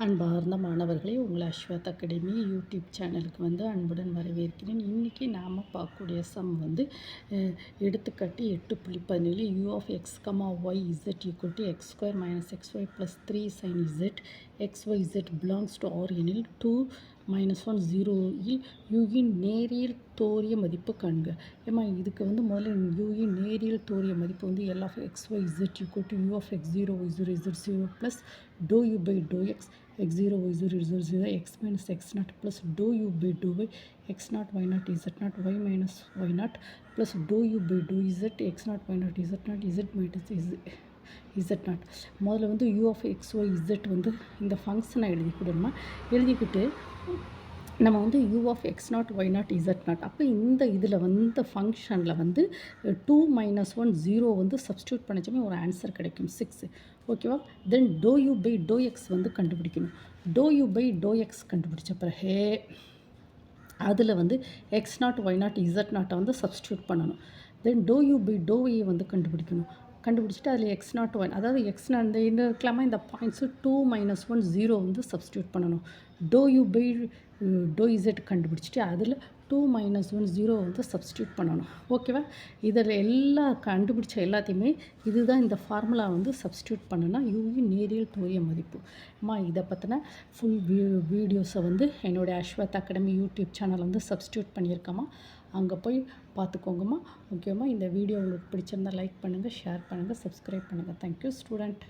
அன்பார்ந்த மாணவர்களே, உங்களை அஸ்வத் அகாடமி யூடியூப் சேனலுக்கு வந்து அன்புடன் வரவேற்கிறேன். இன்றைக்கி நாம் பார்க்கக்கூடிய சம் வந்து எடுத்துக்காட்டு 8.17 u of x, y z equal to x square minus xy plus 3 sin z x y z belongs to R எனில் 2 -1 0 இல் யூயின் நேரியல் தோரிய மதிப்பு காண்க. ஏமா இதுக்கு வந்து முதல்ல யூயின் நேரியல் தோரிய மதிப்பு வந்து L of x y z equal to u of x0 y0 z0 plus dou u by dou x x0 y0 z0 x minus x0 plus dou u by dou y x0 y0 z0 y minus y0 plus dou u by dou z x0 y0 z0 z minus z0. முதல்ல வந்து u of x y z வந்து இந்த ஃபங்க்ஷனை எழுதிக்கிட்டு நம்ம வந்து u of x0 y0 z0 அப்போ இந்த இதில் வந்து ஃபங்க்ஷனில் வந்து 2 - 1 0 வந்து சப்ஸ்டியூட் பண்ணிச்சோமே ஒரு ஆன்சர் கிடைக்கும் 6. ஓகேவா? தென் dou u by dou x வந்து கண்டுபிடிக்கணும். dou u by dou x கண்டுபிடிச்ச பிறகு அதில் வந்து x0 y0 z0 வந்து சப்ஸ்டியூட் பண்ணணும். தென் dou u by dou y வந்து கண்டுபிடிச்சிட்டு அதில் x0 1 அதாவது x0 இந்த இருக்கலாமா இந்த பாயிண்ட்ஸு 2 - 1 0 வந்து சப்ஸ்டியூட் பண்ணணும். dou u by dou z கண்டுபிடிச்சிட்டு அதில் 2 - 1 0 வந்து சப்ஸ்டியூட் பண்ணணும். ஓகேவா? இதில் கண்டுபிடிச்ச எல்லாத்தையுமே இதுதான் இந்த ஃபார்முலா வந்து சப்ஸ்டியூட் பண்ணுனா யூவின் நேரியல் தோரிய மதிப்பு. இதை பற்றின ஃபுல் வீடியோஸை வந்து என்னுடைய அஸ்வத் அகாடமி யூடியூப் சேனல் வந்து சப்ஸ்டியூட் பண்ணியிருக்கேம்மா. அங்கே போய் பார்த்துக்கோங்கம்மா. ஓகேம்மா, இந்த வீடியோ உங்களுக்கு பிடிச்சிருந்தால் லைக் பண்ணுங்கள், ஷேர் பண்ணுங்கள், சப்ஸ்கிரைப் பண்ணுங்கள். Thank you student.